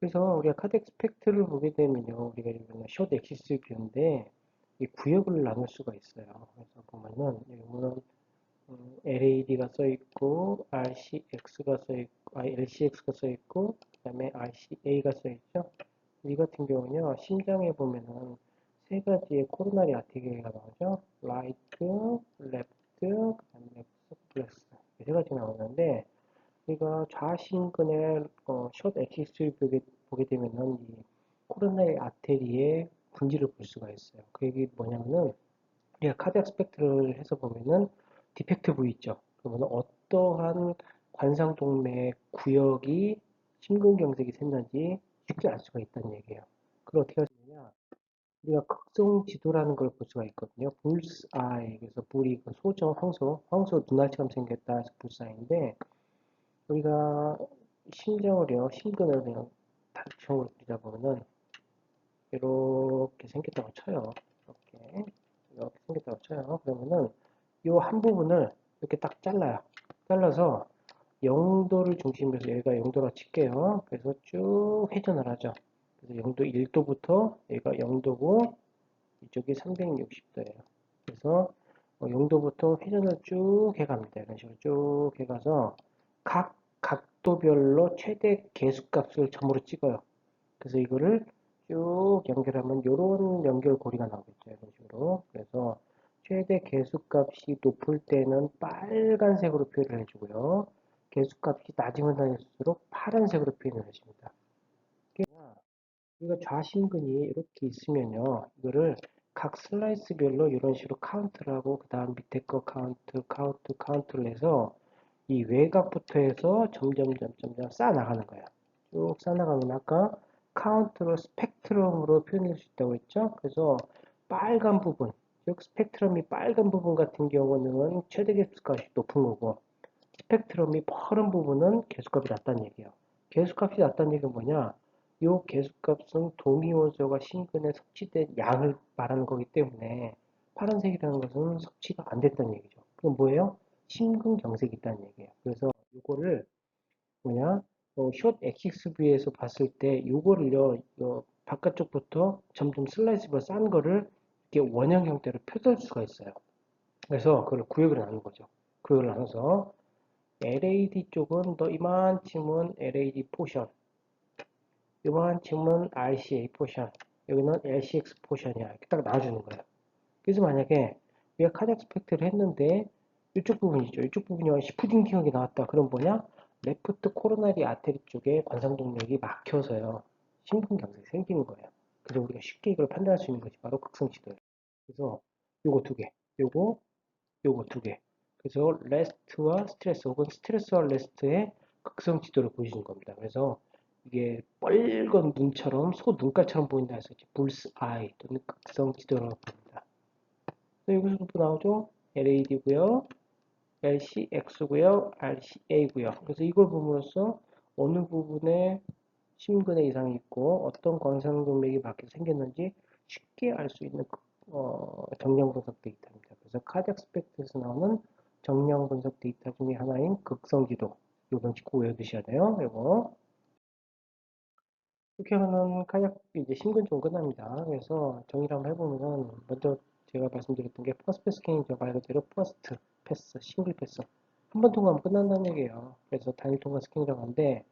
그래서 우리가 카드 스펙트를 보게 되면요, 우리가 이거는 숏 엑시스 뷰인데 이 구역을 나눌 수가 있어요. 그래서 보면은 여기 보면 LAD가 써 있고 RCX가 써 있고, LCX가 써 있고, 그다음에 RCA가 써 있죠. 이 같은 경우는요, 심장에 보면은 세 가지의 코로나리 아테리가 나오죠. 라이트, 레프트, 그다음에 렉스, 플렉스 세 가지 나오는데 우리가 좌심근의 숏 엑시스를 보게 되면은 이 코로나리 아테리의 분지를 볼 수가 있어요. 그 얘기 뭐냐면은 우리가 카디악 스펙트를 해서 보면은 디펙트 부위 있죠. 그러면 어떠한 관상동맥 구역이 심근경색이 샜는지 쉽게 알 수가 있다는 얘기예요. 그걸 어떻게 할 수 있느냐? 우리가 극성 지도라는 걸 볼 수가 있거든요. 불스 아이, 그래서 불이 그 소죠, 황소 눈알처럼 생겼다 해서 불사인데 우리가 심장을요, 심근을 그냥 단총으로 그리다 보면은 이렇게 생겼다고 쳐요. 이렇게 생겼다고 쳐요. 그러면은 이 한 부분을 이렇게 딱 잘라요. 잘라서 0도를 중심으로 해서 여기가 0도라 칠게요. 그래서 쭉 회전을 하죠. 그래서 0도 1도부터 여기가 0도고 이쪽이 360도예요. 그래서 0도부터 회전을 쭉 해갑니다. 이런 식으로 쭉 해가서 각 각도별로 최대 계수값을 점으로 찍어요. 그래서 이거를 쭉 연결하면 이런 연결고리가 나오겠죠. 이런 식으로. 그래서 최대 계수값이 높을 때는 빨간색으로 표현을 해주고요. 계수값이 낮으면 낮을수록 파란색으로 표현을 해줍니다. 우리가 좌심근이 이렇게 있으면요. 이거를 각 슬라이스별로 이런 식으로 카운트를 하고 그 다음 밑에 거 카운트를 해서 이 외곽부터 해서 점점 쌓아 나가는 거예요. 쭉 쌓아 나가면 아까 카운트로 스펙트럼으로 표현할 수 있다고 했죠. 그래서 빨간 부분, 즉 스펙트럼이 빨간 부분 같은 경우는 최대 개수값이 높은 거고 스펙트럼이 파란 부분은 개수값이 낮다는 얘기예요. 개수값이 낮다는 얘기는 뭐냐? 이 개수값은 동위원소가 심근에 섭취된 양을 말하는 거기 때문에 파란색이라는 것은 섭취가 안 됐다는 얘기죠. 그럼 뭐예요? 심근경색이 있다는 얘기예요. 그래서 이거를 뭐냐? 숏 엑시스 뷰에서 봤을 때 이거를요, 바깥쪽부터 점점 슬라이스로 싼 거를 이렇게 원형 형태로 펴줄 수가 있어요. 그래서 그걸 구역을 나눈 거죠. 구역을 나눠서 LAD 쪽은 더 이만큼은 LAD 포션, 이만큼은 RCA 포션, 여기는 LCX 포션이야. 이렇게 딱 나눠주는 거예요. 그래서 만약에 우리가 카디악 스펙트를 했는데 이쪽 부분이죠. 이쪽 부분이 시프딩딩하게 나왔다. 그럼 뭐냐? 레프트 코로나리 아테리 쪽에 관상동맥이 막혀서요. 심근경색이 생기는 거예요. 그래서 우리가 쉽게 이걸 판단할 수 있는 것이 바로 극성지도예요. 그래서 요거 두 개, 요거 두 개. 그래서 레스트와 스트레스 혹은 스트레스와 레스트의 극성 지도를 보여주는 겁니다. 그래서 이게 빨간 눈처럼 소 눈깔처럼 보인다 해서 불스 아이 또는 극성 지도라고 부릅니다. 여기서도 나오죠. LAD고요, LCX고요, RCA고요. 그래서 이걸 보면서 어느 부분에 심근에 이상이 있고 어떤 광산동맥이 막혀 생겼는지 쉽게 알 수 있는 정량 분석 데이터입니다. 그래서 카디악 스펙트에서 나오는 정량 분석 데이터 중에 하나인 극성지도. 요건 꼭 외워두셔야 돼요. 이거. 이렇게 하면은 카디악 이제 심근 좀 끝납니다. 그래서 정리를 한번 해보면은 먼저 제가 말씀드렸던 게 퍼스트 스캔이죠. 말 그대로 퍼스트 패스, 싱글 패스. 한 번 통과하면 끝난다는 얘기예요. 그래서 단일 통과 스캔이라고 하는데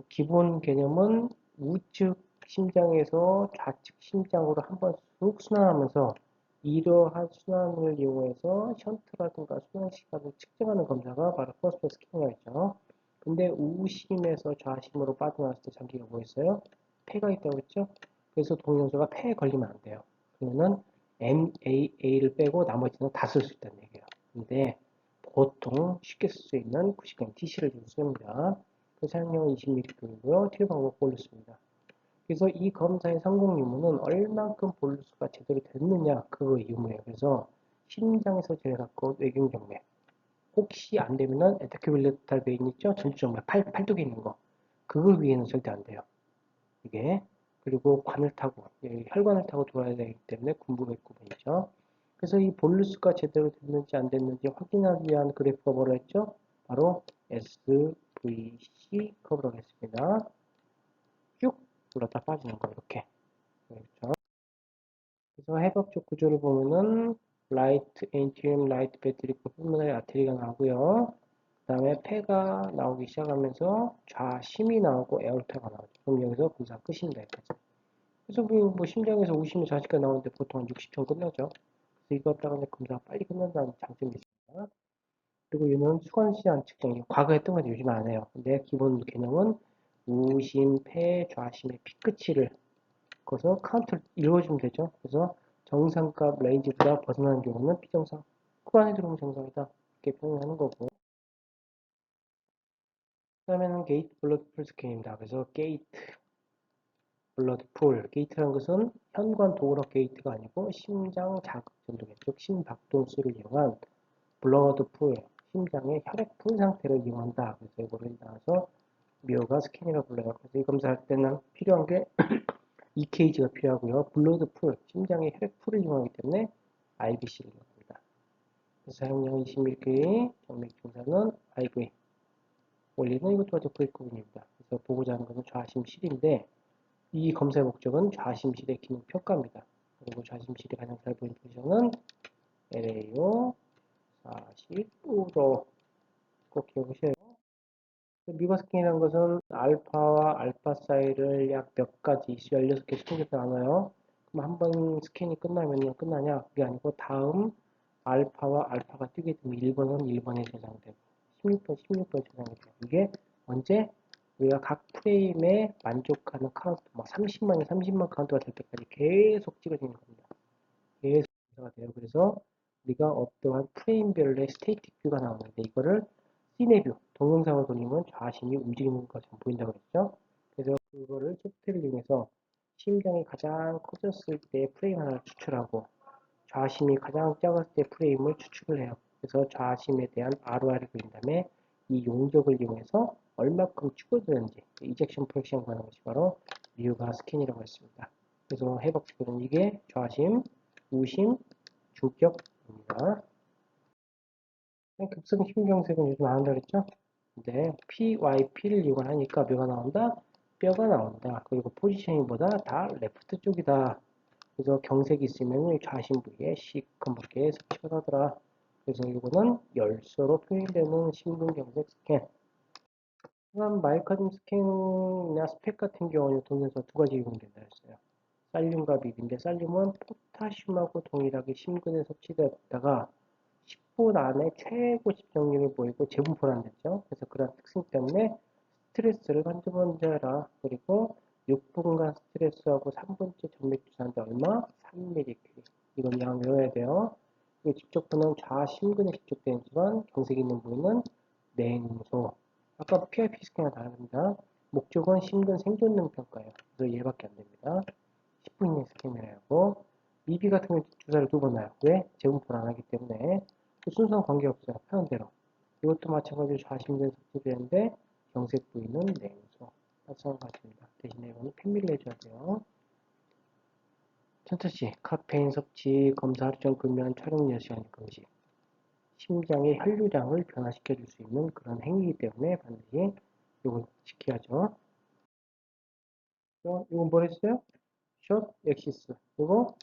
기본 개념은 우측 심장에서 좌측 심장으로 한번 쑥 순환하면서 이러한 순환을 이용해서 션트라든가 순환 시간을 측정하는 검사가 바로 퍼스트 스캐너였죠. 근데 우심에서 좌심으로 빠져나왔을 때 장기가 뭐 있어요? 폐가 있다고 했죠? 그래서 동영서가 폐에 걸리면 안 돼요. 그러면은 MAA를 빼고 나머지는 다 쓸 수 있다는 얘기예요. 근데 보통 쉽게 쓸 수 있는 90g TC를 좀 씁니다. 그 사용량은 20ml고요. 틸 방법 볼루스입니다. 그래서 이 검사의 성공 유무는 얼만큼 볼루스가 제대로 됐느냐 그거 유무예요. 그래서 심장에서 제일 가까운 외경정맥 혹시 안 되면은 에타큐빌레탈 베인 있죠? 전주정맥 팔뚝에 있는 거 그거 위에는 절대 안 돼요. 이게 그리고 관을 타고 혈관을 타고 돌아야 되기 때문에 군부백구분이죠. 그래서 이 볼루스가 제대로 됐는지 안 됐는지 확인하기 위한 그래프가 뭐라 했죠? 바로 SVC 커브라고 했습니다. 사라지는 거 이렇게. 그렇죠? 그래서 해박적 구조를 보면은 라이트 엔티움 라이트 배터리 풀문의 아트리가 나오고요. 그 다음에 폐가 나오기 시작하면서 좌심이 나오고 에어르타가 나오죠. 그럼 여기서 검사 끝입니다. 여기까지. 그래서 뭐 심장에서 우심이 40까지 나오는데 보통 한 60초 끝나죠. 그래서 이거 갖다가 검사가 빨리 끝난다는 장점이 있습니다. 그리고 얘는 수관시한 측정, 과거 했던 건데 요즘 안 해요. 근데 기본 개념은 우심, 폐, 좌심의 피끝치를 그래서 카운트를 읽어주면 되죠. 그래서 정상값 레인지보다 벗어나는 경우는 비정상, 그 안에 들어오면 정상이다. 이렇게 표현하는 거고. 그 다음에는 게이트 블러드 풀 스캔입니다. 그래서 게이트 블러드 풀, 게이트라는 것은 현관 도어락 게이트가 아니고 심장 자극 전도계, 즉 심박동수를 이용한 블러드 풀, 심장의 혈액 풀 상태를 이용한다. 그래서 이거를 나와서 미어가 스캔이라고 불러요. 그래서 이 검사할 때는 필요한 게 EKG가 필요하고요. 블러드 풀, 심장의 혈액 풀을 이용하기 때문에 IBC를 이용합니다. 그래서 사용량 21개, 정맥 증상은 IV. 원리는 이것도 V급입니다. 그래서 보고자 하는 것은 좌심실인데 이 검사의 목적은 좌심실의 기능 평가입니다. 그리고 좌심실이 가장 잘 보이는 포지션은 LAO 45도 꼭 기억하셔요. 미가스캔이라는 것은 알파와 알파 사이를 약 몇 가지, 16개, 20개 나눠요. 그럼 한 번 스캔이 끝나면 끝나냐? 그게 아니고 다음 알파와 알파가 뜨게 되면 1번은 1번에 저장되고 16번, 16번에 저장되고 이게 언제? 우리가 각 프레임에 만족하는 카운트, 막 30만이 30만 카운트가 될 때까지 계속 찍어지는 겁니다. 계속 검사가 돼요. 그래서 우리가 어떠한 프레임별의 스테이틱 뷰가 나오는데 이거를 시내뷰, 동영상을 돌리면 좌심이 움직이는 것처럼 보인다고 했죠. 그래서 그거를 소프트웨어를 이용해서 심장이 가장 커졌을 때 프레임 하나를 추출하고 좌심이 가장 작았을 때 프레임을 추출을 해요. 그래서 좌심에 대한 ROI를 그린 다음에 이 용적을 이용해서 얼마큼 죽어드는지 이젝션 프랙션 구하는 것이 바로 리우가 스캔이라고 했습니다. 그래서 해박식은 이게 좌심, 우심, 주격입니다. 급성 심경색은 요즘 안 한다 그랬죠? 근데 PYP를 이용하니까 뼈가 나온다? 뼈가 나온다. 그리고 포지셔닝 보다 다 레프트 쪽이다. 그래서 경색이 있으면 좌심 부위에 시커멓게 섭취가 나더라. 그래서 이거는 열쇠로 표현되는 심근경색 스캔. 그다음 마이카즘 스캔이나 스펙 같은 경우는 동영상 두 가지 이용된다 했어요. 살륨과 밉인데 살륨은 포타슘하고 동일하게 심근에 섭취되었다가 10분 안에 최고 집중력을 보이고 재분포를 안 됐죠. 그래서 그런 특성 때문에 스트레스를 한두 번 해라. 그리고 6분간 스트레스하고 3분째 정맥 주사인데 얼마? 3mg. 이건 양 외워야 돼요. 그리고 직접부는 좌심근에 직접되지만 경색이 있는 부위는 냉소. 아까 PIP 스캔과 다릅니다. 목적은 심근 생존능 평가예요. 그래서 얘밖에 안 됩니다. 10분 이내 스캔을 하고 미비 같은 경우 주사를 두 번 놔요. 왜? 재분포를 안 하기 때문에 그 순서는 관계없어요. 편한 대로. 이것도 마찬가지로 좌심근 섭취되는데 경색 부위는 냉소. 마찬가지입니다. 대신에 이거는 펜밀을 해줘야 돼요. 천천히 카페인 섭취, 검사 하루 전 금연, 촬영 10시간 금식. 심장의 혈류량을 변화시켜 줄 수 있는 그런 행위이기 때문에 반드시 이걸 지켜야죠. 이건 뭐랬어요? 숏 엑시스. 이거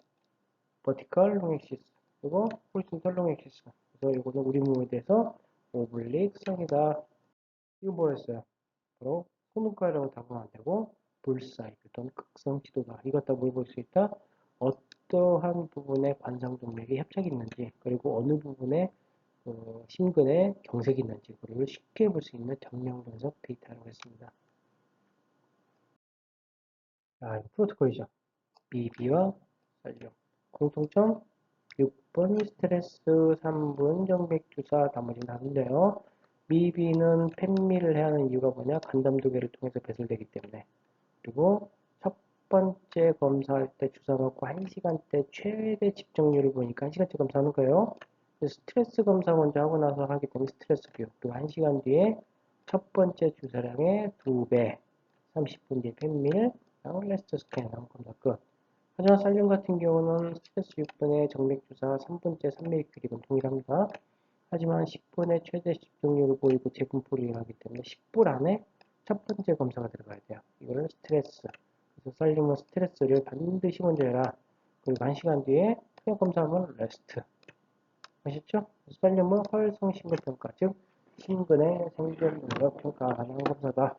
버티컬 롱 엑시스. 이거 호리존탈 롱 엑시스. 그래서 이거는 우리 몸에 대해서 오블릭 성이다. 이거 뭐랬어요? 바로 소문과라고 답하면 안 되고 불사이 또는 극성 지도다. 이것 다 물어볼 수 있다. 어떠한 부분에 관상동맥에 협착이 있는지 그리고 어느 부분에 심근에 경색이 있는지 그걸 쉽게 볼 수 있는 정량 분석 데이터라고 했습니다. 자, 프로토콜이죠. 미비와 살륨. 공통점 6번 스트레스, 3분 정맥주사, 나머지는 하는데요. 미비는 펜밀을 해야 하는 이유가 뭐냐? 간담두개를 통해서 배설되기 때문에. 그리고 첫 번째 검사할 때 주사 맞고 1시간대 최대 집중률을 보니까 1시간째 검사하는 거예요. 스트레스 검사 먼저 하고 나서 하기 때문에 스트레스 비용. 그리고 1시간 뒤에 첫 번째 주사량의 2배, 30분 뒤에 펜밀, 레스트 스캔 하고 검사 끝. 하지만 살륨 같은 경우는 스트레스 6분의 정맥주사 3분째 3mg 동일합니다. 하지만 10분의 최대 집중률을 보이고 재분포를 이용하기 때문에 10분 안에 첫 번째 검사가 들어가야 돼요. 이거는 스트레스. 그래서 살륨은 스트레스를 반드시 먼저 해라. 그리고 1시간 뒤에 투약 검사하면 레스트. 아셨죠? 살륨은 활성 신근 평가, 즉 신근의 생존 능력 평가 가능한 검사다.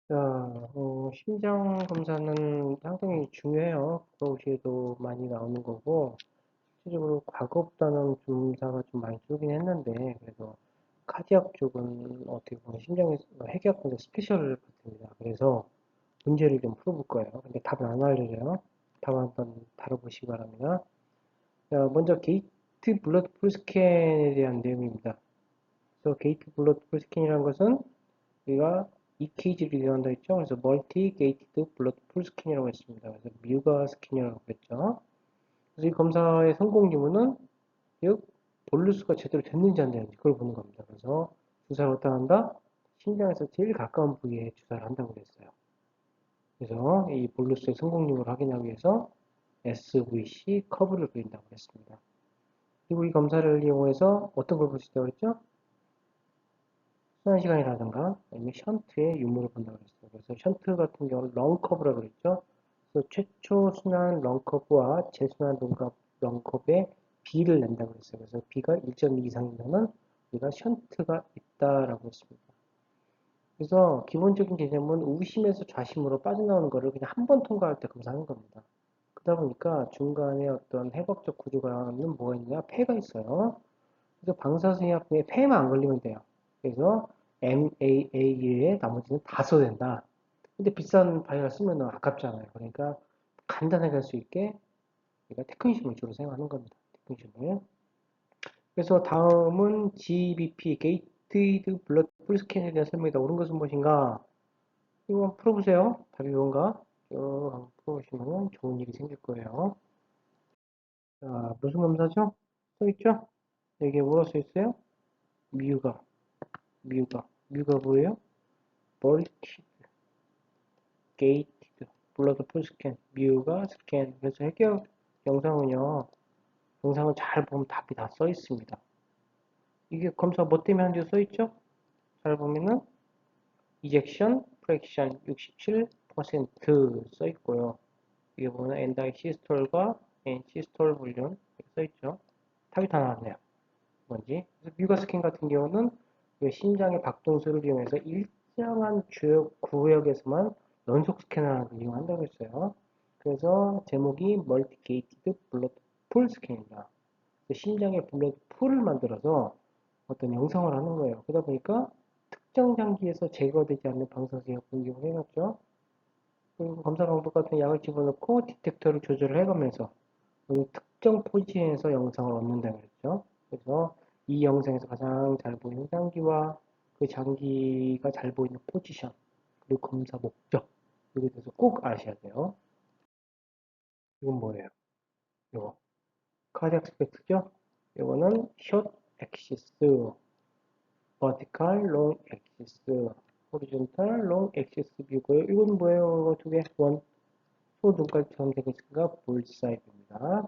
자, 심장 검사는 상당히 중요해요. 프로시에도 많이 나오는 거고, 실질적으로 과거보다는 검사가 좀 많이 줄긴 했는데, 그래도 카디악 쪽은 어떻게 보면 심장에서 핵의학 검사 스페셜 같습니다. 그래서 문제를 좀 풀어볼 거예요. 근데 답은 안 알려줘요. 답 한번 다뤄보시기 바랍니다. 자, 먼저 게이트 블러드 풀 스캔에 대한 내용입니다. 그래서 게이트 블러드 풀 스캔이라는 것은 우리가 EKG를 이용한다 했죠. 그래서 멀티 게이티드 블러드 풀 스캔이라고 했습니다. 그래서 뮤가 스캔이라고 했죠. 그래서 이 검사의 성공 기문은 즉 볼루스가 제대로 됐는지 안 됐는지 그걸 보는 겁니다. 그래서 주사를 어디다 한다? 심장에서 제일 가까운 부위에 주사를 한다고 그랬어요. 그래서 이 볼루스의 성공 기문을 확인하기 위해서 SVC 커브를 그린다고 했습니다. 그리고 이 검사를 이용해서 어떤 걸 볼 수 있다고 했죠? 순환 시간이라든가 아니면 션트의 유무를 본다고 했어요. 그래서 션트 같은 경우는 런커브라고 그랬죠. 그래서 최초 순환 런커브와 재순환 런커브의 B를 낸다고 했어요. 그래서 B가 1.2 이상이면은 우리가 션트가 있다라고 했습니다. 그래서 기본적인 개념은 우심에서 좌심으로 빠져나오는 거를 그냥 한 번 통과할 때 검사하는 겁니다. 그러다 보니까 중간에 어떤 해박적 구조가는 뭐가 있냐? 폐가 있어요. 그래서 방사선약품에 폐만 안 걸리면 돼요. 그래서 MAA에 나머지는 다 써야 된다. 근데 비싼 바이오를 쓰면 아깝잖아요. 그러니까 간단하게 할 수 있게 우리가 테크니즘을 주로 사용하는 겁니다. 테크니즘을. 그래서 다음은 GBP, 게이티드 블러드 풀 스캔에 대한 설명이다. 옳은 것은 무엇인가? 이거 한번 풀어보세요. 답이 뭔가? 쭉 한번 풀어보시면 좋은 일이 생길 거예요. 자, 무슨 검사죠? 써있죠? 여기에 뭐가 써있어요? 뮤가. 뮤가 뭐예요? 멀티 게이티드 블러드 풀 스캔. 뮤가 스캔. 그래서 해결 영상은요. 영상을 잘 보면 답이 다 써 있습니다. 이게 검사 뭐 때문에 하는지 써 있죠? 잘 보면은 이젝션 프랙션 67% 써 있고요. 이게 보면 엔다이 시스톨과 엔 시스톨 분류 써 있죠. 답이 다 나왔네요. 뭔지. 그래서 뮤가 스캔 같은 경우는 심장의 박동수를 이용해서 일정한 구역에서만 연속 스캐너를 이용한다고 했어요. 그래서 제목이 멀티게이티드 블러드 풀 스캔입니다. 심장의 블러드 풀을 만들어서 어떤 영상을 하는 거예요. 그러다 보니까 특정 장기에서 제거되지 않는 방사선을 공격을 해놨죠. 그리고 검사 방법 같은 약을 집어넣고 디텍터를 조절을 해가면서 특정 포지션에서 영상을 얻는다고 했죠. 그래서 이 영상에서 가장 잘 보이는 장기와 그 장기가 잘 보이는 포지션 그리고 검사 목적 이거에 대해서 꼭 아셔야 돼요. 이건 뭐예요? 이거 카디악 스펙트죠? 이거는 숏 엑시스, 버티칼 롱 엑시스, 호리존탈 롱 엑시스 뷰고요. 이건 뭐예요? 두 개, 원 소눈깔처럼 되어 있으니까 볼사이드입니다.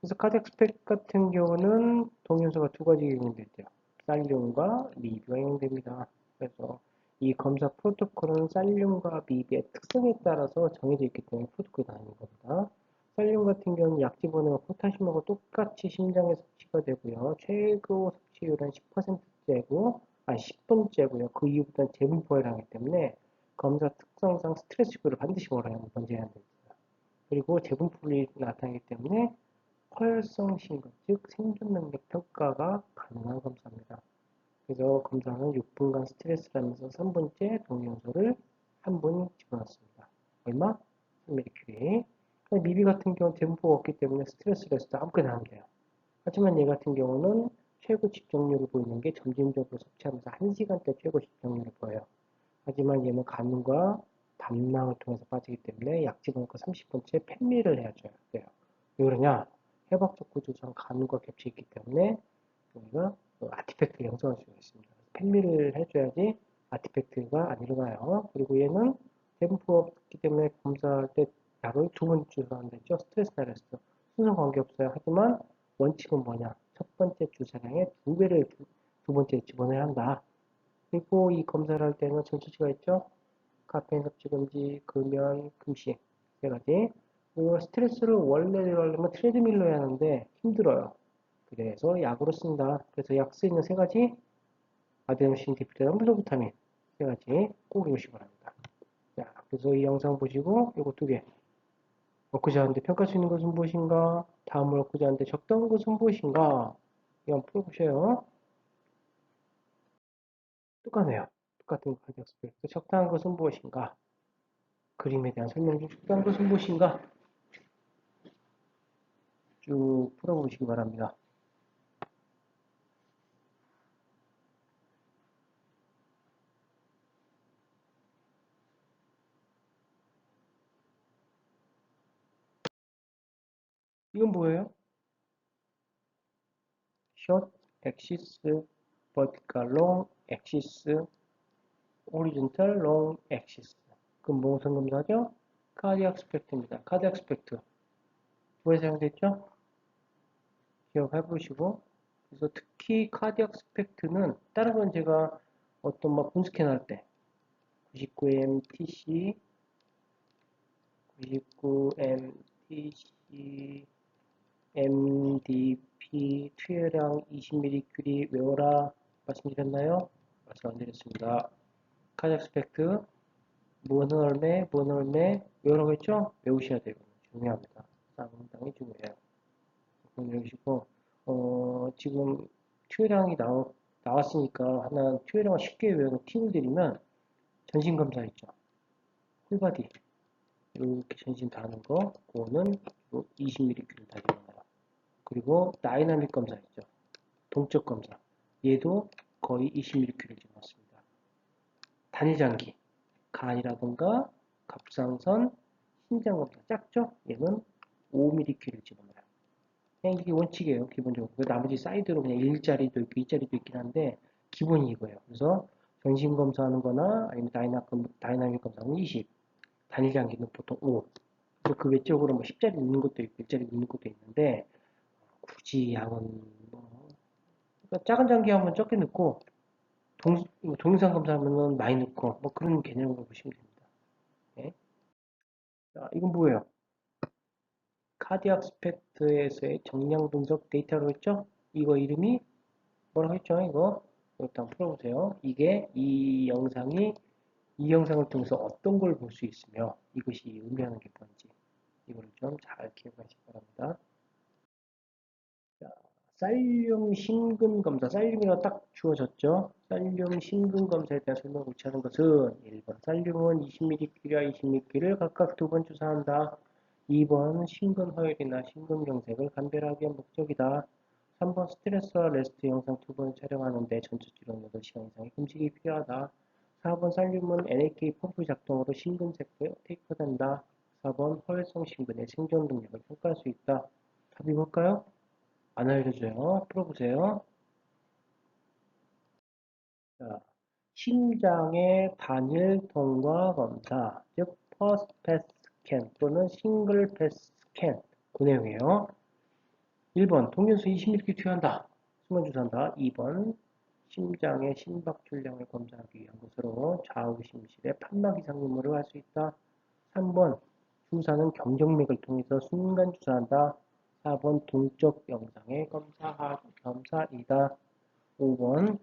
그래서 카디악 스펙 같은 경우는 동연서가 두 가지 이용되죠. 살륨과 미비가 이용됩니다. 그래서 이 검사 프로토콜은 살륨과 미비의 특성에 따라서 정해져 있기 때문에 프로토콜이 나뉘는 겁니다. 살륨 같은 경우는 약 집어넣으면 포타슘하고 똑같이 심장에 섭취가 되고요. 최고 섭취율은 10%째고, 아니 10분째고요. 그 이후부터는 재분포를 하기 때문에 검사 특성상 스트레스 지수를 반드시 먼저 해야 됩니다. 그리고 재분포율이 나타나기 때문에 펄성 신고, 즉 생존 능력 평가가 가능한 검사입니다. 그래서 검사는 6분간 스트레스를 하면서 3분째 동영소를 한 분 집어넣습니다. 얼마? 3mq. 미비 같은 경우는 대분포가 없기 때문에 스트레스를 했을 때 아무거나 하면 돼요. 하지만 얘 같은 경우는 최고 집중률을 보이는 게 점진적으로 섭취하면서 1시간대 최고 집중률을 보여요. 하지만 얘는 간과 담낭을 통해서 빠지기 때문에 약 집어넣고 30분째 팬미를 해줘야 돼요. 왜 그러냐? 해박적 구조상 간과 겹쳐 있기 때문에 우리가 아티팩트를 형성할 수가 있습니다. 팬미를 해줘야지 아티팩트가 안 일어나요. 그리고 얘는 대분포가 없기 때문에 검사할 때 약을 두 번 주사한다 했죠. 스트레스 나레스 순서 관계없어요. 하지만 원칙은 뭐냐? 첫 번째 주사량의 두 배를 두 번째 집어넣어야 한다. 그리고 이 검사를 할 때는 전수치가 있죠. 카페인 섭취 금지, 금연, 금식. 세 가지. 그리고 스트레스를 원래 내려가려면 트레드밀로 해야 하는데 힘들어요. 그래서 약으로 쓴다. 그래서 약 쓰이는 세 가지. 아데노신 디프테람 무소비타민. 세 가지 꼭 외우시기 바랍니다. 자, 그래서 이 영상 보시고 이거 두 개. 얻고자 하는데 평가할 수 있는 것은 무엇인가? 다음을 얻고자 하는데 적당한 것은 무엇인가? 이거 한번 풀어보세요. 똑같네요. 똑같은 카드 스펙트. 적당한 것은 무엇인가? 그림에 대한 설명 중 적당한 것은 무엇인가? 쭉 풀어보시기 바랍니다. 이건 뭐예요? short axis, vertical long axis, horizontal long axis. 그럼 무슨 검사죠? 카디악 스펙트입니다. 카디악 스펙트. 왜 사용됐죠? 기억해 보시고. 그래서 특히 카디악 스펙트는 다른 건 제가 어떤 막 분스캔 할 때 99MTC, 99MTC, MDP, 투여량 20mC 외워라 말씀드렸나요? 말씀 안 드렸습니다. 카디악 스펙트 무언은 얼매, 무언은 얼매 외우라고 했죠? 외우셔야 돼요. 중요합니다. 상당히 중요해요. 그럼 외우시고 지금 투여량이 나왔으니까 하나 투여량을 쉽게 외우는 팁을 드리면 전신검사 있죠. 홀바디 이렇게 전신 다 하는 거 그거는 20mC를 다 집어넣어요. 그리고 다이나믹 검사 있죠. 동적 검사 얘도 거의 20mC를 집어넣습니다. 단일장기 간이라든가 갑상선 신장 검사 작죠? 얘는 5mC를 집어넣어요. 그냥 이게 원칙이에요. 기본적으로. 나머지 사이드로 그냥 1자리도 있고 2자리도 있긴 한데 기본이 이거예요. 그래서 전신 검사하는 거나 아니면 다이나믹 검사는 20, 단일 장기는 보통 5. 그래서 그 외적으로 뭐 10자리 있는 것도 있고 1자리 있는 것도 있는데 굳이 양은 그러니까 작은 장기 하면 적게 넣고 동영상 검사하면 많이 넣고 뭐 그런 개념으로 보시면 됩니다. 네. 자, 이건 뭐예요? 카디악 스펙트에서의 정량 분석 데이터로 했죠? 이거 이름이 뭐라고 했죠? 이거 일단 풀어보세요. 이게 이 영상을 통해서 어떤 걸 볼 수 있으며 이것이 의미하는 게 뭔지 이거를 좀 잘 기억하시기 바랍니다. 자, 쌀륨 심근 검사, 쌀륨이라고 딱 주어졌죠? 쌀륨 심근 검사에 대한 설명을 고치하는 것은 1번 쌀륨은 20mg와 20mg를 각각 2번 주사한다. 2번 심근 허혈이나 심근경색을 감별하기 위한 목적이다. 3번 스트레스와 레스트 영상 2번 촬영하는데 전체 출연 8시간 이상의 금식이 필요하다. 4번 살륨은 NAK 펌프 작동으로 심근색소에 테이크된다. 4번 허혈성 심근의 생존 능력을 평가할 수 있다. 답이 뭘까요? 안 알려줘요. 풀어보세요. 자, 심장의 단일 통과 검사, 즉 퍼스트 패스 스캔 또는 싱글 패스 스캔 그 내용이에요. 1번 동연수 20ml 투여한다. 순간 주사한다. 2번 심장의 심박 출량을 검사하기 위한 것으로 좌우 심실에 판막 이상 유무를 할 수 있다. 3번 주사는 경정맥을 통해서 순간 주사한다. 4번 동적 영상의 검사이다. 5번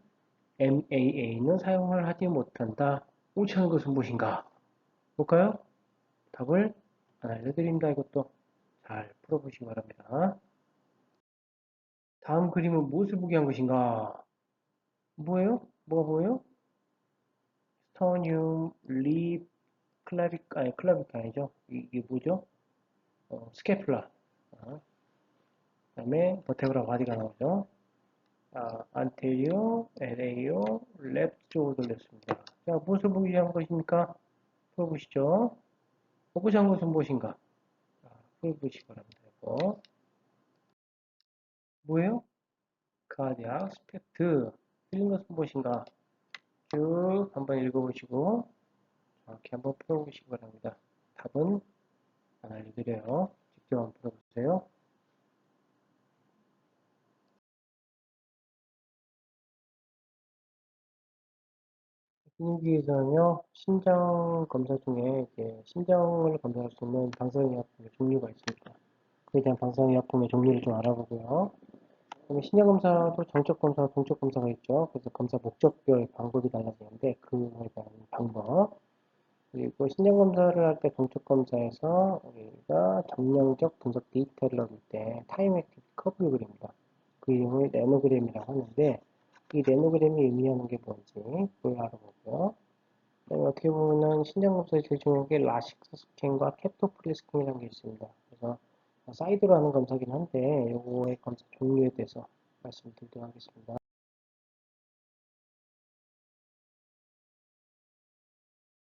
MAA는 사용을 하지 못한다. 옳지 않은 것은 무엇인가? 볼까요? 답을 하나 알려드립니다. 이것도 잘 풀어보시기 바랍니다. 다음 그림은 무엇을 보게 한 것인가? 뭐예요? 뭐가 보여요? 스토니움, 클라비카 아니죠? 이게 뭐죠? 스캐플라. 그 다음에 버테브라 바디가 나오죠? 안테리오, LAO, 랩트 오돌렸습니다. 자, 무엇을 보기 위한 것입니까? 풀어보시죠. 보고자 한 것은 무엇인가? 풀어보시기 바랍니다. 이거. 뭐예요? 카디악 스펙트. 틀린 것은 무엇인가? 쭉 한번 읽어보시고 정확히 한번 풀어보시기 바랍니다. 답은 안 알려드려요. 직접 한번 풀어보세요. 여기에서는요, 신장 검사 중에 이제 신장을 검사할 수 있는 방사능약품의 종류가 있습니다. 그에 대한 방사능약품의 종류를 좀 알아보고요. 그다음에 신장 검사도 정적 검사, 동적 검사가 있죠. 그래서 검사 목적별 방법이 달라지는데 그거에 대한 방법. 그리고 신장 검사를 할 때 동적 검사에서 우리가 정량적 분석 데이터를 얻을 때 타임 액티비티 커브를 그립니다. 그 이름을 레노그램이라고 하는데 이 레노그램이 의미하는 게 뭔지 그걸 알아보고요. 그다음에 어떻게 보면은 신장 검사에 제일 중요한 게 라식스 스캔과 캡토프리 스캔이라는 게 있습니다. 그래서 사이드로 하는 검사긴 한데 요거의 검사 종류에 대해서 말씀드리도록 하겠습니다.